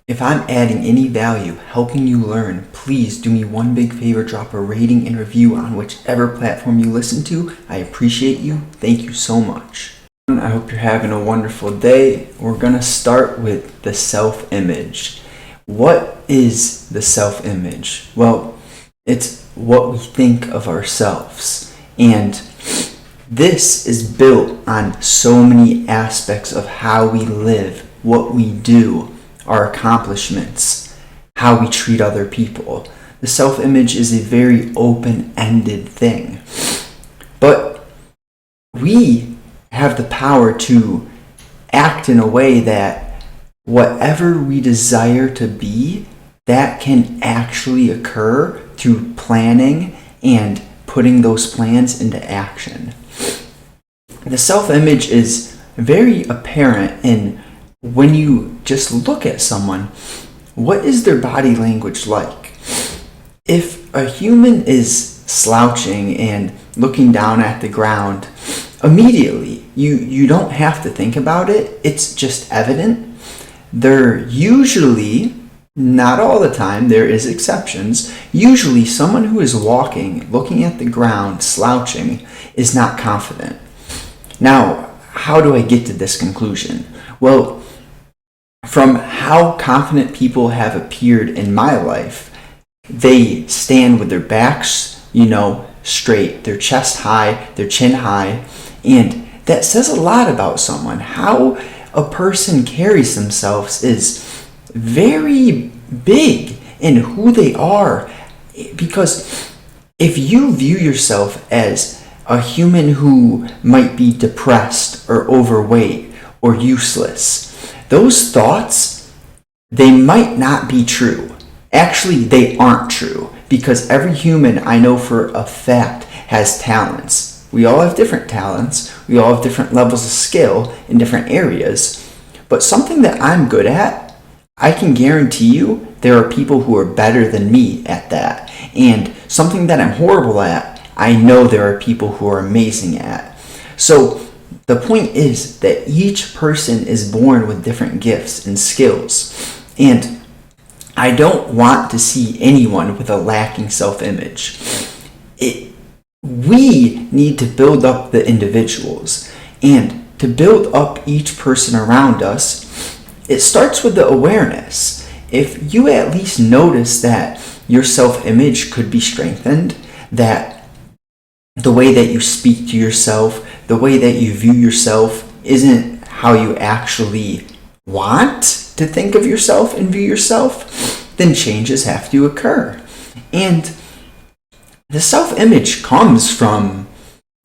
If I'm adding any value, helping you learn, please do me one big favor, drop a rating and review on whichever platform you listen to. I appreciate you. Thank you so much. I hope you're having a wonderful day. We're going to start with the self-image. What is the self-image? Well, it's what we think of ourselves. And this is built on so many aspects of how we live, what we do, our accomplishments, how we treat other people. The self-image is a very open-ended thing. But we have the power to act in a way that whatever we desire to be, that can actually occur through planning and putting those plans into action. The self-image is very apparent in when you just look at someone. What is their body language like? If a human is slouching and looking down at the ground, immediately, you don't have to think about it. It's just evident. They're usually, not all the time, there is exceptions, usually someone who is walking, looking at the ground, slouching, is not confident. Now, how do I get to this conclusion? Well, from how confident people have appeared in my life, they stand with their backs, straight, their chest high, their chin high, and that says a lot about someone. How a person carries themselves is very big in who they are, because if you view yourself as a human who might be depressed or overweight or useless, those thoughts, they might not be true. Actually, they aren't true, because every human I know for a fact has talents. We all have different talents. We all have different levels of skill in different areas. But something that I'm good at, I can guarantee you there are people who are better than me at that. And something that I'm horrible at, I know there are people who are amazing at. So the point is that each person is born with different gifts and skills. And I don't want to see anyone with a lacking self-image. We need to build up the individuals. And to build up each person around us, it starts with the awareness. If you at least notice that your self-image could be strengthened, that the way that you speak to yourself, the way that you view yourself isn't how you actually want to think of yourself and view yourself, then changes have to occur. And the self-image comes from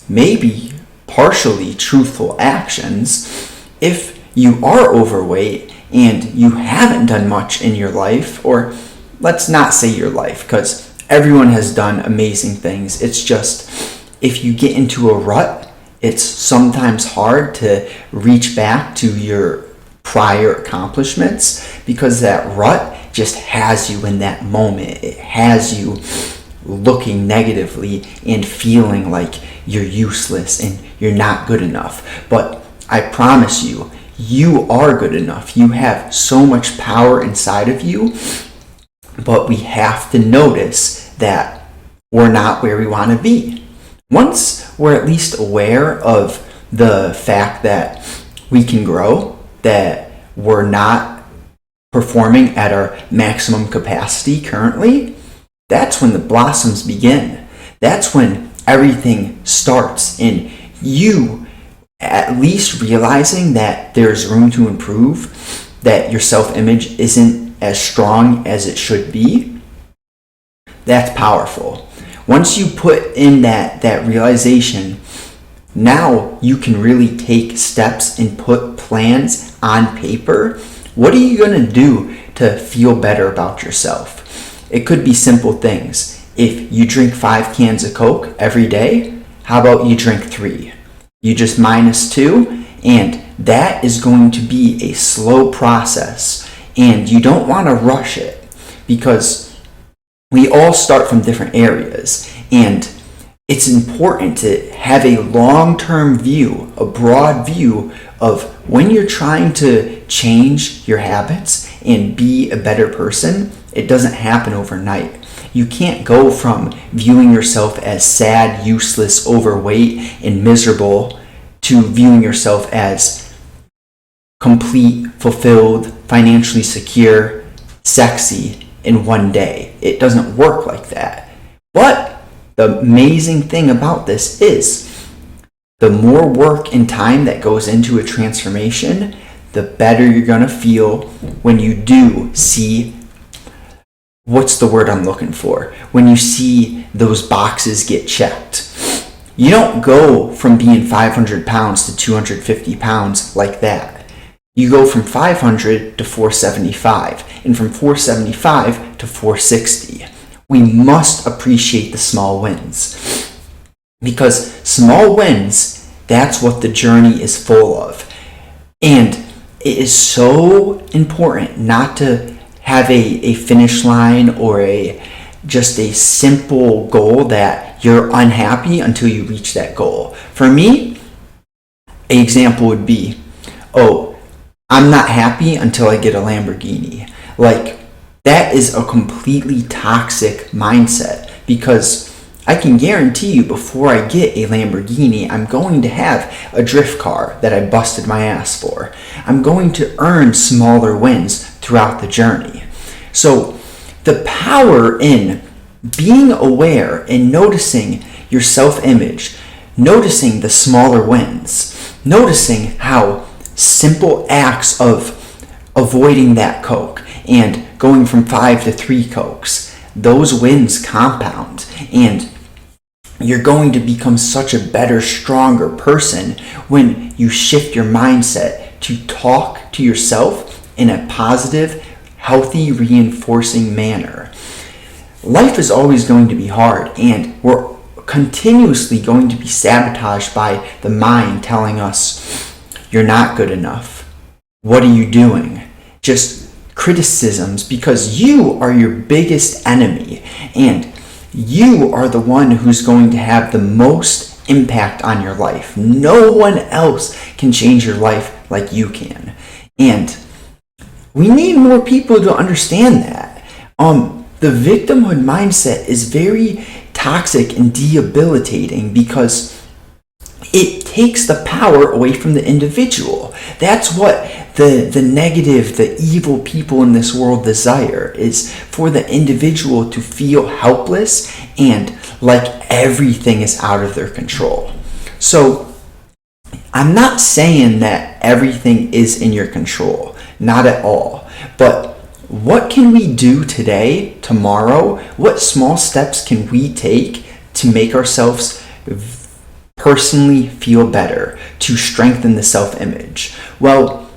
maybe partially truthful actions. If you are overweight and you haven't done much in your life, or let's not say your life, because everyone has done amazing things. It's just, if you get into a rut, it's sometimes hard to reach back to your prior accomplishments, because that rut just has you in that moment. It has you looking negatively and feeling like you're useless and you're not good enough. But I promise you, you are good enough. You have so much power inside of you, but we have to notice that we're not where we want to be. Once we're at least aware of the fact that we can grow, that we're not performing at our maximum capacity currently, that's when the blossoms begin. That's when everything starts, and you at least realizing that there's room to improve, that your self-image isn't as strong as it should be, that's powerful. Once you put in that realization, now you can really take steps and put plans on paper. What are you going to do to feel better about yourself? It could be simple things. If you drink 5 cans of Coke every day, how about you drink 3? You just minus 2, and that is going to be a slow process, and you don't want to rush it, because we all start from different areas, and it's important to have a long-term view, a broad view of when you're trying to change your habits and be a better person, it doesn't happen overnight. You can't go from viewing yourself as sad, useless, overweight, and miserable to viewing yourself as complete, fulfilled, financially secure, sexy in one day. It doesn't work like that. But the amazing thing about this is the more work and time that goes into a transformation, the better you're going to feel when you do see, what's the word I'm looking for? When you see those boxes get checked. You don't go from being 500 pounds to 250 pounds like that. You go from 500 to 475, and from 475 to 460. We must appreciate the small wins. Because small wins, that's what the journey is full of. And it is so important not to have a finish line or just a simple goal that you're unhappy until you reach that goal. For me, an example would be, I'm not happy until I get a Lamborghini. Like, that is a completely toxic mindset, because I can guarantee you before I get a Lamborghini, I'm going to have a drift car that I busted my ass for. I'm going to earn smaller wins throughout the journey. So the power in being aware and noticing your self-image, noticing the smaller wins, noticing how simple acts of avoiding that Coke and going from 5 to 3 Cokes, those wins compound, and you're going to become such a better, stronger person when you shift your mindset to talk to yourself in a positive, healthy, reinforcing manner. Life is always going to be hard, and we're continuously going to be sabotaged by the mind telling us, you're not good enough. What are you doing? Just criticisms, because you are your biggest enemy, and you are the one who's going to have the most impact on your life. No one else can change your life like you can. And we need more people to understand that. The victimhood mindset is very toxic and debilitating, because it takes the power away from the individual. That's what the negative, the evil people in this world desire, is for the individual to feel helpless and like everything is out of their control. So I'm not saying that everything is in your control, not at all. But what can we do today, tomorrow? What small steps can we take to make ourselves personally feel better, to strengthen the self-image? Well,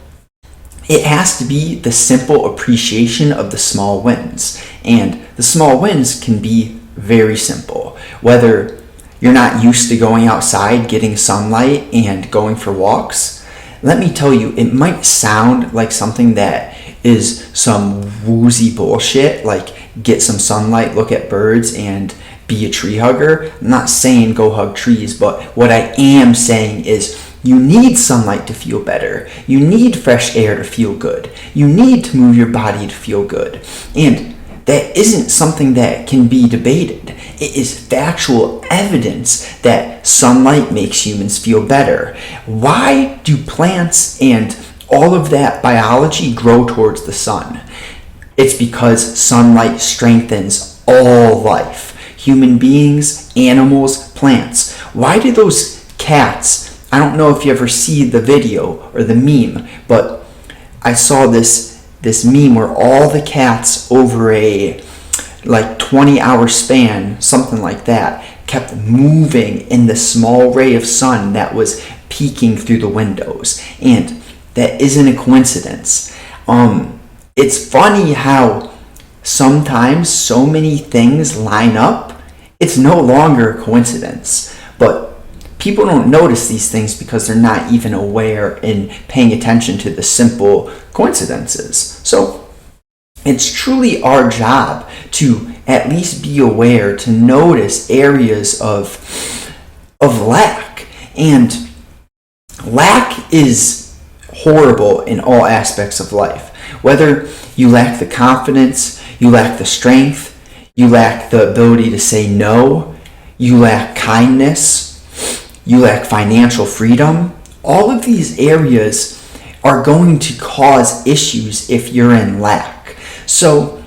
it has to be the simple appreciation of the small wins. And the small wins can be very simple. Whether you're not used to going outside, getting sunlight, and going for walks, let me tell you, it might sound like something that is some woozy bullshit, like get some sunlight, look at birds, and be a tree hugger. I'm not saying go hug trees, but what I am saying is you need sunlight to feel better. You need fresh air to feel good. You need to move your body to feel good. And that isn't something that can be debated. It is factual evidence that sunlight makes humans feel better. Why do plants and all of that biology grow towards the sun? It's because sunlight strengthens all life. Human beings, animals, plants. Why do those cats, I don't know if you ever see the video or the meme, but I saw this meme where all the cats over a 20-hour span, something like that, kept moving in the small ray of sun that was peeking through the windows. And that isn't a coincidence. It's funny how sometimes so many things line up. It's no longer a coincidence. But people don't notice these things because they're not even aware and paying attention to the simple coincidences. So it's truly our job to at least be aware, to notice areas of lack. And lack is horrible in all aspects of life. Whether you lack the confidence, you lack the strength, you lack the ability to say no, you lack kindness, you lack financial freedom, all of these areas are going to cause issues if you're in lack. So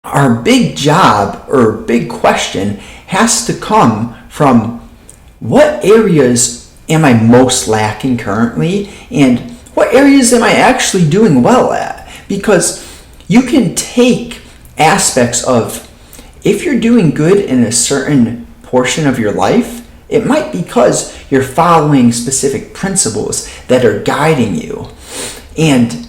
our big job or big question has to come from what areas am I most lacking currently, and what areas am I actually doing well at? Because you can take aspects of, if you're doing good in a certain portion of your life, it might be because you're following specific principles that are guiding you. And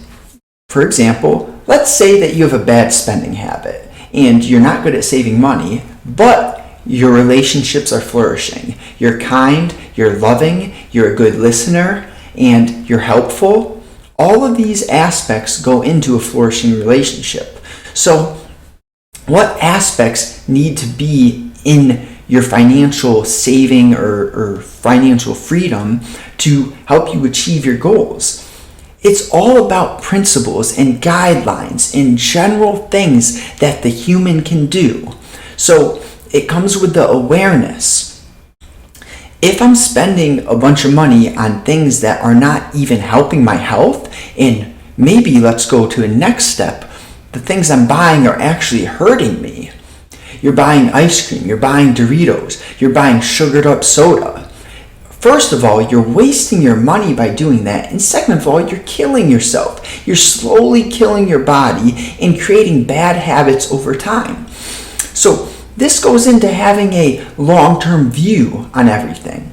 for example, let's say that you have a bad spending habit and you're not good at saving money, but your relationships are flourishing. You're kind, you're loving, you're a good listener, and you're helpful. All of these aspects go into a flourishing relationship. So what aspects need to be in your financial saving or financial freedom to help you achieve your goals? It's all about principles and guidelines and general things that the human can do. So it comes with the awareness. If I'm spending a bunch of money on things that are not even helping my health, and maybe let's go to the next step, the things I'm buying are actually hurting me. You're buying ice cream, you're buying Doritos, you're buying sugared up soda. First of all, you're wasting your money by doing that. And second of all, you're killing yourself. You're slowly killing your body and creating bad habits over time. So this goes into having a long-term view on everything,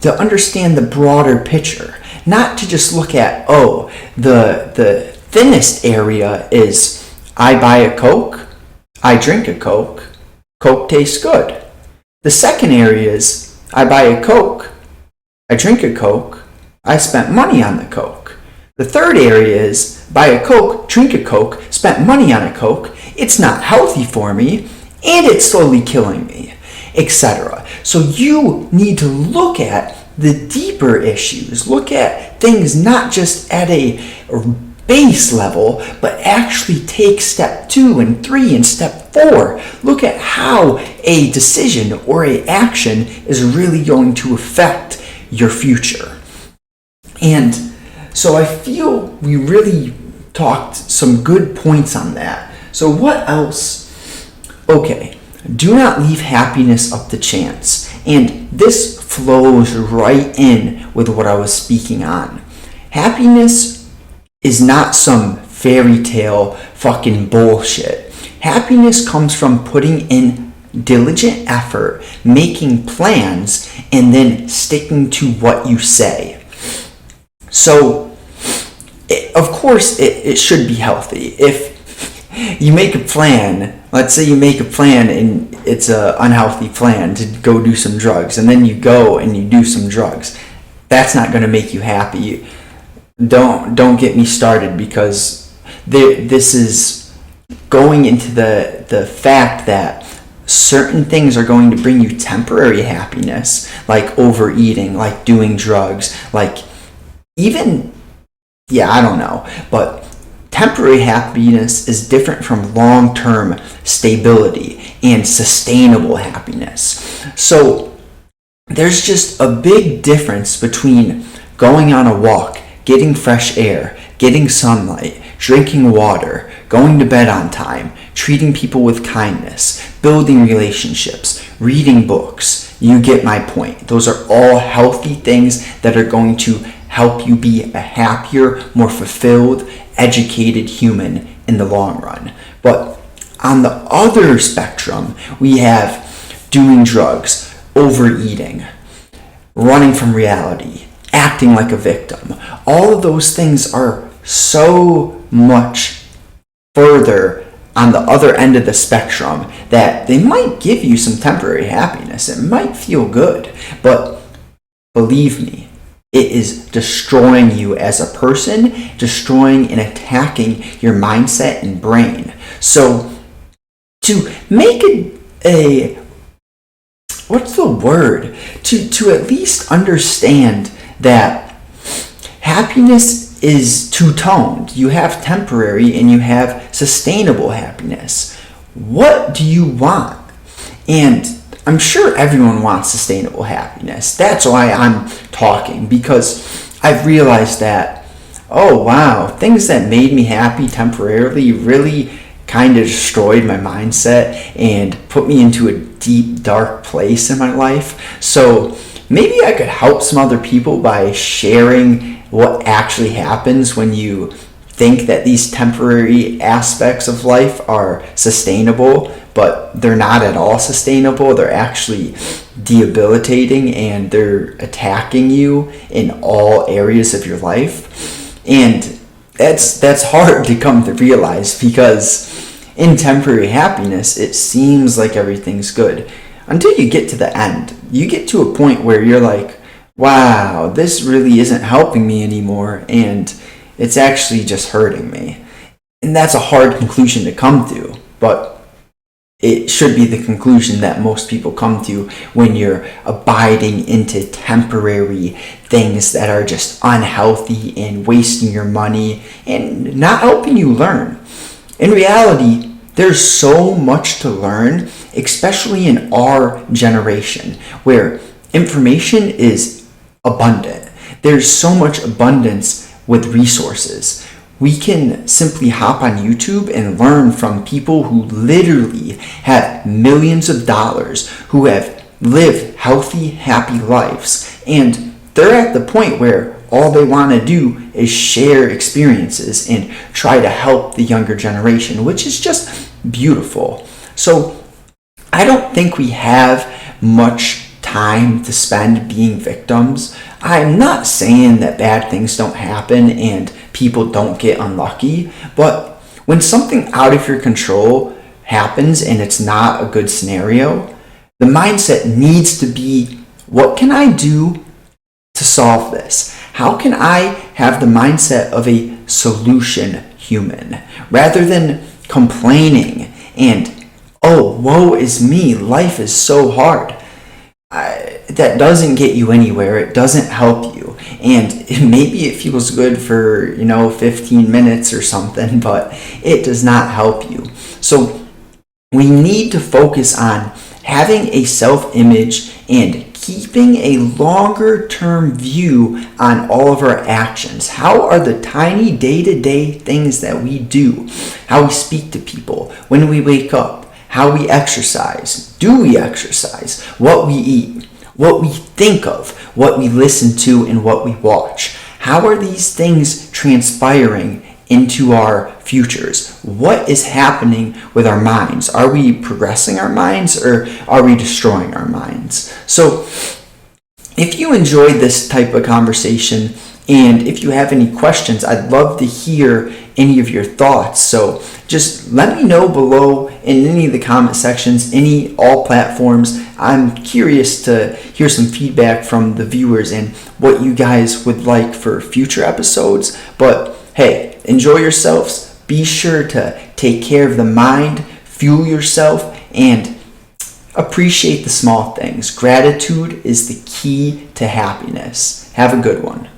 to understand the broader picture, not to just look at, the thinnest area is I buy a Coke, I drink a Coke, Coke tastes good. The second area is I buy a Coke, I drink a Coke, I spent money on the Coke. The third area is buy a Coke, drink a Coke, spent money on a Coke, it's not healthy for me, and it's slowly killing me, etc. So you need to look at the deeper issues, look at things not just at a base level, but actually take step 2 and 3 and step 4. Look at how a decision or a action is really going to affect your future. And so I feel we really talked some good points on that. So what else? Okay, do not leave happiness up to chance. And this flows right in with what I was speaking on. Happiness is not some fairy tale fucking bullshit. Happiness comes from putting in diligent effort, making plans, and then sticking to what you say. So, of course, it should be healthy. If you make a plan, let's say you make a plan and it's an unhealthy plan to go do some drugs, and then you go and you do some drugs, that's not going to make you happy. Don't get me started, because this is going into the fact that certain things are going to bring you temporary happiness, like overeating, like doing drugs, like even, I don't know, but temporary happiness is different from long-term stability and sustainable happiness. So there's just a big difference between going on a walk, getting fresh air, getting sunlight, drinking water, going to bed on time, treating people with kindness, building relationships, reading books. You get my point. Those are all healthy things that are going to help you be a happier, more fulfilled, educated human in the long run. But on the other spectrum, we have doing drugs, overeating, running from reality, acting like a victim. All of those things are so much further on the other end of the spectrum that they might give you some temporary happiness. It might feel good, but believe me, it is destroying you as a person, destroying and attacking your mindset and brain. So to make a what's the word? To at least understand that happiness is two-toned. You have temporary and you have sustainable happiness. What do you want? And I'm sure everyone wants sustainable happiness. That's why I'm talking, because I've realized that, oh wow, things that made me happy temporarily really kind of destroyed my mindset and put me into a deep, dark place in my life. So maybe I could help some other people by sharing what actually happens when you think that these temporary aspects of life are sustainable, but they're not at all sustainable. They're actually debilitating and they're attacking you in all areas of your life. And that's hard to come to realize, because in temporary happiness, it seems like everything's good until you get to the end. You get to a point where you're like, wow, this really isn't helping me anymore, and it's actually just hurting me. And that's a hard conclusion to come to, but it should be the conclusion that most people come to when you're abiding into temporary things that are just unhealthy and wasting your money and not helping you learn. In reality, there's so much to learn, especially in our generation, where information is abundant. There's so much abundance with resources. We can simply hop on YouTube and learn from people who literally have millions of dollars, who have lived healthy, happy lives. And they're at the point where all they want to do is share experiences and try to help the younger generation, which is just beautiful. So I don't think we have much time to spend being victims. I'm not saying that bad things don't happen and people don't get unlucky, but when something out of your control happens and it's not a good scenario, the mindset needs to be, what can I do to solve this? How can I have the mindset of a solution human rather than complaining and, oh, woe is me, life is so hard. That doesn't get you anywhere. It doesn't help you. And maybe it feels good for, 15 minutes or something, but it does not help you. So we need to focus on having a self-image and keeping a longer term view on all of our actions. How are the tiny day-to-day things that we do? How we speak to people, when we wake up, how we exercise, do we exercise, what we eat, what we think of, what we listen to, and what we watch. How are these things transpiring into our futures? What is happening with our minds? Are we progressing our minds or are we destroying our minds? So if you enjoyed this type of conversation and if you have any questions, I'd love to hear any of your thoughts. So just let me know below in any of the comment sections, all platforms. I'm curious to hear some feedback from the viewers and what you guys would like for future episodes. But hey, enjoy yourselves. Be sure to take care of the mind, fuel yourself, and appreciate the small things. Gratitude is the key to happiness. Have a good one.